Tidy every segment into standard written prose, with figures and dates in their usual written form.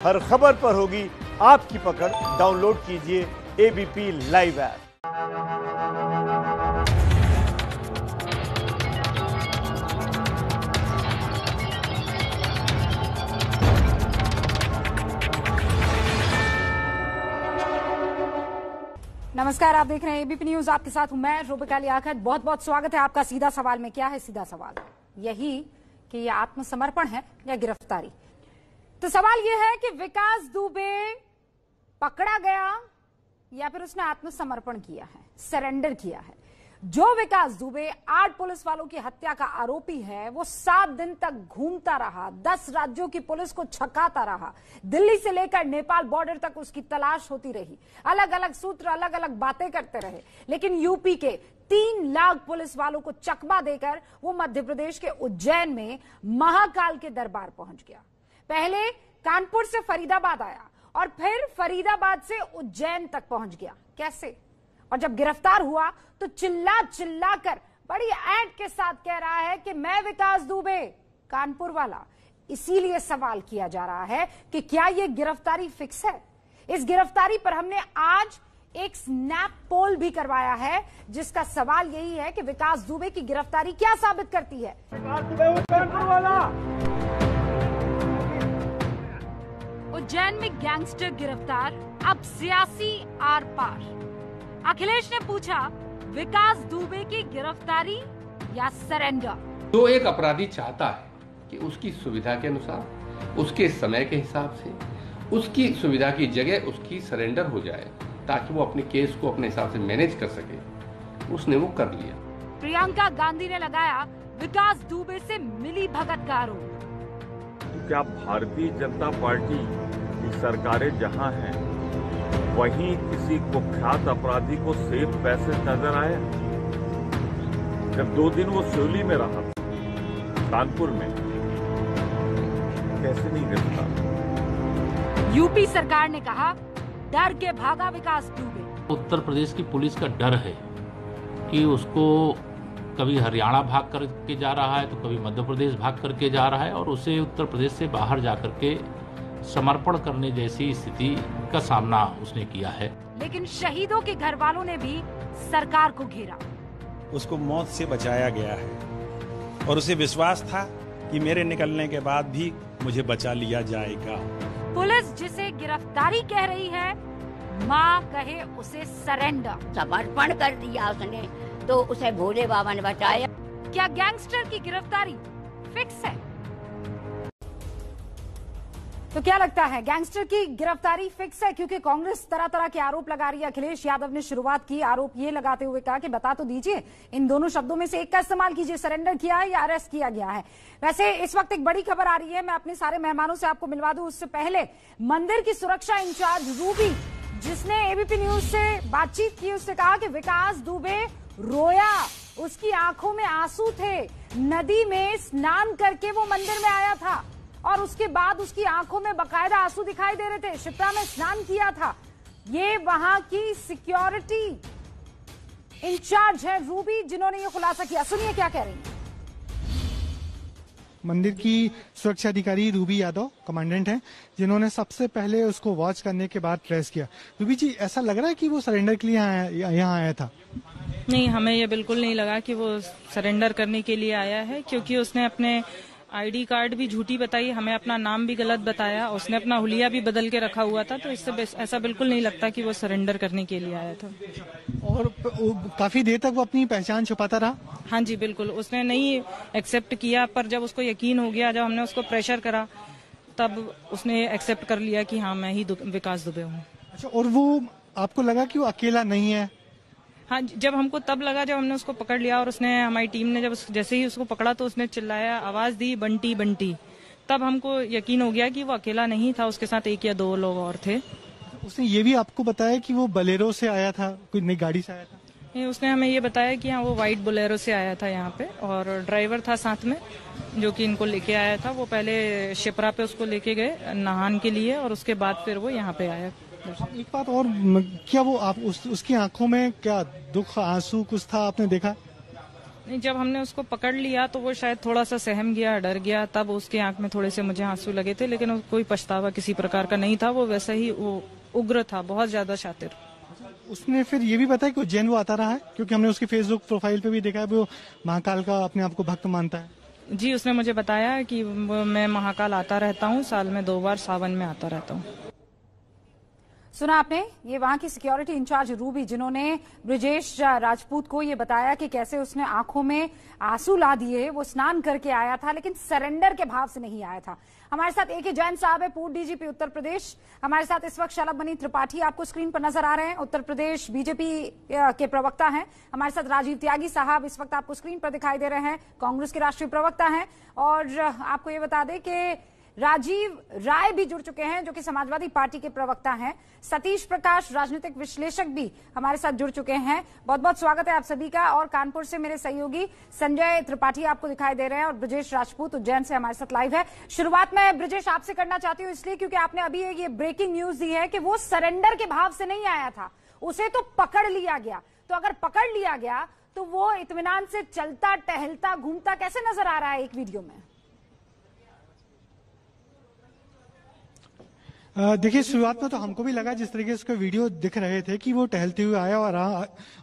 हर खबर पर होगी आपकी पकड़। डाउनलोड कीजिए एबीपी लाइव ऐप। नमस्कार, आप देख रहे हैं एबीपी न्यूज। आपके साथ हूं मैं रूबिका लियाकत। बहुत बहुत स्वागत है आपका। सीधा सवाल में क्या है? सीधा सवाल यही कि यह आत्मसमर्पण है या गिरफ्तारी। तो सवाल यह है कि विकास दुबे पकड़ा गया या फिर उसने आत्मसमर्पण किया है, सरेंडर किया है। जो विकास दुबे 8 पुलिस वालों की हत्या का आरोपी है, वो 7 दिन तक घूमता रहा, 10 राज्यों की पुलिस को छकाता रहा, दिल्ली से लेकर नेपाल बॉर्डर तक उसकी तलाश होती रही, अलग अलग सूत्र, अलग अलग बातें करते रहे, लेकिन यूपी के 3 लाख पुलिस वालों को चकमा देकर वो मध्य प्रदेश के उज्जैन में महाकाल के दरबार पहुंच गया। पहले कानपुर से फरीदाबाद आया और फिर फरीदाबाद से उज्जैन तक पहुंच गया। कैसे? और जब गिरफ्तार हुआ तो चिल्ला चिल्ला कर बड़ी ऐंठ के साथ कह रहा है कि मैं विकास दुबे कानपुर वाला। इसीलिए सवाल किया जा रहा है कि क्या यह गिरफ्तारी फिक्स है। इस गिरफ्तारी पर हमने आज एक स्नैप पोल भी करवाया है, जिसका सवाल यही है कि विकास दुबे की गिरफ्तारी क्या साबित करती है। विकास दुबे कानपुर वाला। उज्जैन में गैंगस्टर गिरफ्तार, अब सियासी आर पार। अखिलेश ने पूछा, विकास दुबे की गिरफ्तारी या सरेंडर। जो एक अपराधी चाहता है कि उसकी सुविधा के अनुसार, उसके समय के हिसाब से, उसकी सुविधा की जगह उसकी सरेंडर हो जाए ताकि वो अपने केस को अपने हिसाब से मैनेज कर सके, उसने वो कर लिया। प्रियंका गांधी ने लगाया विकास दुबे से मिली भगत का आरोप। तो क्या भारतीय जनता पार्टी की सरकारें जहां हैं, वहीं किसी कुख्यात अपराधी को सेफ पैसे नजर आए? जब 2 दिन वो सिवली में रहा कानपुर में, कैसे नहीं गिरफ्तार? यूपी सरकार ने कहा, डर के भागा विकास दुबे। उत्तर प्रदेश की पुलिस का डर है कि उसको कभी हरियाणा भाग करके जा रहा है तो कभी मध्य प्रदेश भाग करके जा रहा है, और उसे उत्तर प्रदेश से बाहर जाकर के समर्पण करने जैसी स्थिति का सामना उसने किया है। लेकिन शहीदों के घर वालों ने भी सरकार को घेरा। उसको मौत से बचाया गया है और उसे विश्वास था कि मेरे निकलने के बाद भी मुझे बचा लिया जाएगा। पुलिस जिसे गिरफ्तारी कह रही है, माँ कहे उसे सरेंडर। समर्पण कर दिया उसने, तो उसे भोले बाबा ने बचाया। क्या गैंगस्टर की गिरफ्तारी फिक्स है? तो क्या लगता है, गैंगस्टर की गिरफ्तारी फिक्स है? क्योंकि कांग्रेस तरह तरह के आरोप लगा रही है। अखिलेश यादव ने शुरुआत की आरोप ये लगाते हुए कहा कि बता तो दीजिए, इन दोनों शब्दों में से एक का इस्तेमाल कीजिए, सरेंडर किया है या अरेस्ट किया गया है। वैसे इस वक्त एक बड़ी खबर आ रही है, मैं अपने सारे मेहमानों से आपको मिलवा दूं। उससे पहले मंदिर की सुरक्षा इंचार्ज रूबी, जिसने एबीपी न्यूज से बातचीत की, उसने कहा कि विकास दुबे रोया, उसकी आंखों में आंसू थे, नदी में स्नान करके वो मंदिर में आया था और उसके बाद उसकी आंखों में बकायदा आंसू दिखाई दे रहे थे। शिप्रा में स्नान किया था। ये वहां की सिक्योरिटी इंचार्ज है रूबी, जिन्होंने ये खुलासा किया। सुनिए क्या कह रही है। मंदिर की सुरक्षा अधिकारी रूबी यादव कमांडेंट हैं, जिन्होंने सबसे पहले उसको वॉच करने के बाद ट्रेस किया। रूबी जी, ऐसा लग रहा है कि वो सरेंडर के लिए यहाँ आया था? नहीं, हमें ये बिल्कुल नहीं लगा कि वो सरेंडर करने के लिए आया है, क्योंकि उसने अपने आईडी कार्ड भी झूठी बताई, हमें अपना नाम भी गलत बताया, उसने अपना हुलिया भी बदल के रखा हुआ था। तो इससे ऐसा बिल्कुल नहीं लगता कि वो सरेंडर करने के लिए आया था। और काफी देर तक वो अपनी पहचान छुपाता रहा? हाँ जी, बिल्कुल। उसने नहीं एक्सेप्ट किया, पर जब उसको यकीन हो गया, जब हमने उसको प्रेशर करा, तब उसने एक्सेप्ट कर लिया कि हाँ, मैं ही विकास दुबे हूँ। अच्छा, और वो आपको लगा कि वो अकेला नहीं है? हाँ, जब हमको तब लगा, जब हमने उसको पकड़ लिया और उसने, हमारी टीम ने जब जैसे ही उसको पकड़ा तो उसने चिल्लाया, आवाज दी, बंटी बंटी, तब हमको यकीन हो गया कि वो अकेला नहीं था, उसके साथ 1 या 2 लोग और थे। उसने ये भी आपको बताया कि वो बोलेरो से आया था, कोई नई गाड़ी से आया था? नहीं, उसने हमें ये बताया कि हाँ, वो व्हाइट बोलेरो से आया था यहाँ पे, और ड्राइवर था साथ में जो कि इनको लेके आया था। वो पहले शिप्रा पे उसको लेके गए नहान के लिए, और उसके बाद फिर वो यहाँ पे आया। एक बात और, क्या वो आप उसकी आंखों में क्या दुख, आंसू कुछ था, आपने देखा? नहीं, जब हमने उसको पकड़ लिया तो वो शायद थोड़ा सा सहम गया, डर गया, तब उसके आंख में थोड़े से मुझे आंसू लगे थे, लेकिन कोई पछतावा किसी प्रकार का नहीं था। वो वैसा ही वो उग्र था, बहुत ज्यादा शातिर। उसने फिर ये भी बताया कि उज्जैन वो आता रहा है, क्योंकि हमने उसकी फेसबुक प्रोफाइल पे भी देखा है वो महाकाल का अपने आप को भक्त मानता है। जी, उसने मुझे बताया कि मैं महाकाल आता रहता हूँ, साल में 2 बार सावन में आता रहता हूँ। सुना आपने, ये वहां की सिक्योरिटी इंचार्ज रूबी, जिन्होंने ब्रिजेश राजपूत को ये बताया कि कैसे उसने आंखों में आंसू ला दिए, वो स्नान करके आया था लेकिन सरेंडर के भाव से नहीं आया था। हमारे साथ AK जैन साहब है, पूर्व DGP उत्तर प्रदेश। हमारे साथ इस वक्त शलभ त्रिपाठी आपको स्क्रीन पर नजर आ रहे हैं, उत्तर प्रदेश बीजेपी के प्रवक्ता हैं। हमारे साथ राजीव त्यागी साहब इस वक्त आपको स्क्रीन पर दिखाई दे रहे हैं, कांग्रेस के राष्ट्रीय प्रवक्ता हैं। और आपको ये बता दें कि राजीव राय भी जुड़ चुके हैं, जो कि समाजवादी पार्टी के प्रवक्ता हैं। सतीश प्रकाश, राजनीतिक विश्लेषक, भी हमारे साथ जुड़ चुके हैं। बहुत बहुत स्वागत है आप सभी का। और कानपुर से मेरे सहयोगी संजय त्रिपाठी आपको दिखाई दे रहे हैं, और ब्रिजेश राजपूत उज्जैन से हमारे साथ लाइव है। शुरुआत में ब्रिजेश आपसे करना चाहती हूँ, इसलिए क्योंकि आपने अभी एक ये ब्रेकिंग न्यूज दी है कि वो सरेंडर के भाव से नहीं आया था, उसे तो पकड़ लिया गया। तो अगर पकड़ लिया गया तो वो इत्मीनान से चलता, टहलता, घूमता कैसे नजर आ रहा है एक वीडियो में? देखिए, शुरुआत में तो हमको भी लगा, जिस तरीके से उसके वीडियो दिख रहे थे, कि वो टहलते हुए आया और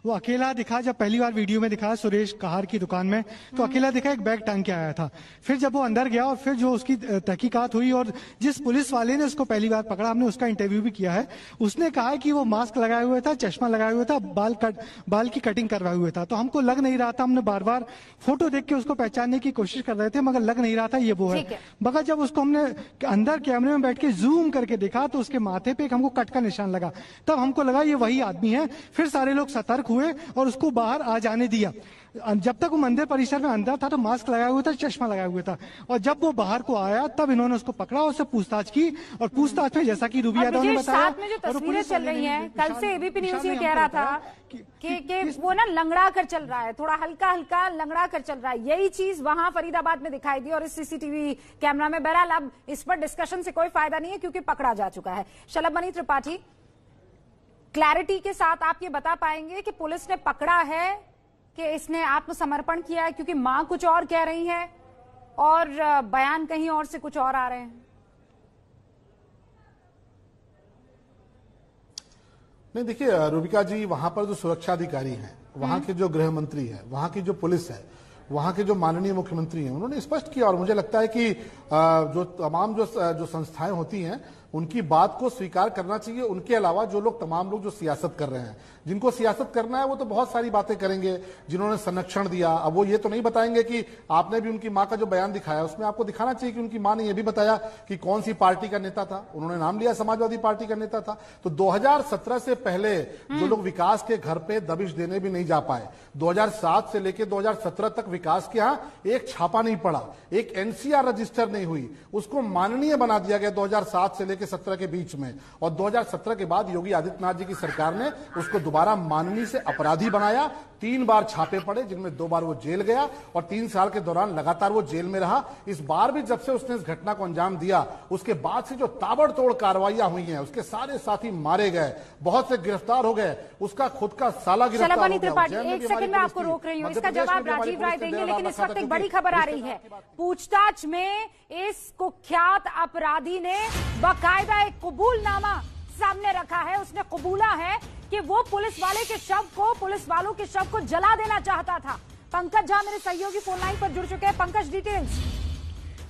वो अकेला दिखा। जब पहली बार वीडियो में दिखा सुरेश कहार की दुकान में, तो अकेला दिखा, एक बैग टांग के आया था। फिर जब वो अंदर गया और फिर जो उसकी तहकीकात हुई, और जिस पुलिस वाले ने उसको पहली बार पकड़ा, हमने उसका इंटरव्यू भी किया है, उसने कहा है कि वो मास्क लगाए हुए था, चश्मा लगाए हुए था, बाल की कटिंग करवाए हुए था। तो हमको लग नहीं रहा था, हमने बार बार फोटो देख के उसको पहचानने की कोशिश कर रहे थे, मगर लग नहीं रहा था ये वो है। मगर जब उसको हमने अंदर कैमरे में बैठ के जूम करके देखा, तो उसके माथे पे एक हमको कट का निशान लगा। तब हमको लगा ये वही आदमी है। फिर सारे लोग सतर्क हुए और उसको बाहर आ जाने दिया। जब तक वो मंदिर परिसर में अंदर था तो मास्क लगाया हुआ था, चश्मा लगाया हुआ था, और जब वो बाहर को आया तब इन्होंने उसको पकड़ा और उससे पूछताछ की। और पूछताछ में, जैसा कि रूबी यादव ने बताया, साथ में जो तस्वीरें चल रही हैं, कल से ABP न्यूज ये कह रहा था कि वो ना लंगड़ा कर चल रहा है, थोड़ा हल्का हल्का लंगड़ा कर चल रहा है। यही चीज वहां फरीदाबाद में दिखाई दी और इस CCTV कैमरा में। बहरहाल अब इस पर डिस्कशन से कोई फायदा नहीं है, क्योंकि पकड़ा जा चुका है। शलभ त्रिपाठी, क्लैरिटी के साथ आप ये बता पाएंगे कि पुलिस ने पकड़ा है कि इसने आत्मसमर्पण किया है? क्योंकि मां कुछ और कह रही है और बयान कहीं और से कुछ और आ रहे हैं। नहीं, देखिए रूबिका जी, वहां पर जो सुरक्षा अधिकारी हैं, वहां के जो गृह मंत्री हैं, वहां की जो पुलिस है, वहां के जो माननीय मुख्यमंत्री हैं, उन्होंने स्पष्ट किया। और मुझे लगता है कि जो तमाम जो संस्थाएं होती हैं, उनकी बात को स्वीकार करना चाहिए। उनके अलावा जो लोग, तमाम लोग जो सियासत कर रहे हैं, जिनको सियासत करना है, वो तो बहुत सारी बातें करेंगे। जिन्होंने संरक्षण दिया, अब वो ये तो नहीं बताएंगे कि आपने भी उनकी मां का जो बयान दिखाया, उसमें आपको दिखाना चाहिए कि उनकी मां ने ये भी बताया कि कौन सी पार्टी का नेता था। उन्होंने नाम लिया समाजवादी पार्टी का नेता था। तो 2017 से पहले जो लोग विकास के घर पे दबिश देने भी नहीं जा पाए, 2007 से लेकर 2017 तक विकास के यहाँ एक छापा नहीं पड़ा, एक NCR रजिस्टर नहीं हुई, उसको माननीय बना दिया गया 2007 से लेकर 2017 के बीच में। और 2017 के बाद योगी आदित्यनाथ जी की सरकार ने उसको दोबारा माननीय से अपराधी बनाया। 3 बार छापे पड़े, जिनमें 2 बार वो जेल गया और 3 साल के दौरान लगातार वो जेल में रहा। इस बार भी जब से उसने इस घटना को अंजाम दिया, उसके बाद से जो ताबड़तोड़ कार्रवाइयां हुई हैं, उसके सारे साथी मारे गए, बहुत से गिरफ्तार हो गए, उसका खुद का साला गिरफ्तार हो गया। एक सेकंड में आपको रोक रही हूँ, इसका जवाब राजीव राय देंगे, लेकिन इस वक्त एक बड़ी खबर आ रही है। पूछताछ में इस कुख्यात अपराधी ने बाकायदा एक कबूलनामा सामने रखा है। उसने कबूला है कि वो पुलिस वाले के शव को, पुलिस वालों के शव को जला देना चाहता था। पंकज झा मेरे सहयोगी फोन लाइन पर जुड़ चुके हैं। पंकज, डिटेल्स।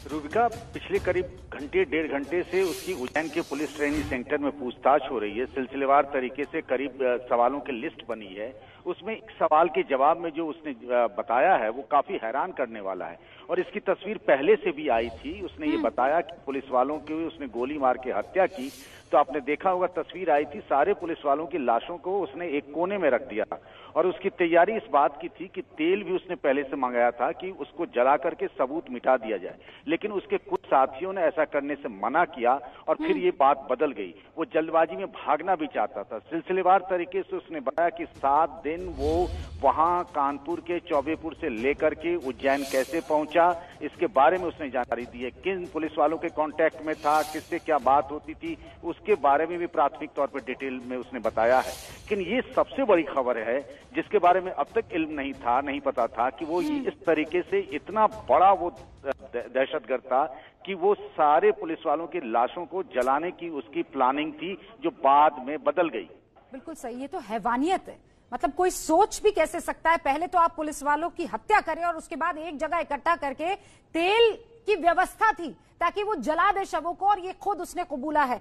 रूबिका, पिछले करीब घंटे 1.5 घंटे से उसकी उज्जैन के पुलिस ट्रेनिंग सेंटर में पूछताछ हो रही है। सिलसिलेवार तरीके से करीब सवालों की लिस्ट बनी है। उसमें एक सवाल के जवाब में जो उसने बताया है वो काफी हैरान करने वाला है, और इसकी तस्वीर पहले से भी आई थी। उसने ये बताया कि पुलिस वालों की उसने गोली मार के हत्या की। तो आपने देखा होगा, तस्वीर आई थी, सारे पुलिस वालों की लाशों को उसने एक कोने में रख दिया, और उसकी तैयारी इस बात की थी कि तेल भी उसने पहले से मंगाया था कि उसको जला करके सबूत मिटा दिया जाए। लेकिन उसके कुछ साथियों ने ऐसा करने से मना किया और फिर ये बात बदल गई। वो जल्दबाजी में भागना भी चाहता था। सिलसिलेवार तरीके से उसने बताया कि 7 दिन वो वहां कानपुर के चौबेपुर से लेकर के उज्जैन कैसे पहुंचा, इसके बारे में उसने जानकारी दी है। किन पुलिस वालों के कांटेक्ट में था, किससे क्या बात होती थी, उसके बारे में भी प्राथमिक तौर पर डिटेल में उसने बताया है। लेकिन ये सबसे बड़ी खबर है जिसके बारे में अब तक इल्म नहीं पता था कि वो इस तरीके से इतना बड़ा वो दहशतगर्द था कि वो सारे पुलिस वालों की लाशों को जलाने की उसकी प्लानिंग थी, जो बाद में बदल गई। बिल्कुल सही, ये तो हैवानियत है। मतलब कोई सोच भी कैसे सकता है, पहले तो आप पुलिस वालों की हत्या करें और उसके बाद एक जगह इकट्ठा करके तेल की व्यवस्था थी ताकि वो जला दे शवों को, और ये खुद उसने कबूला है।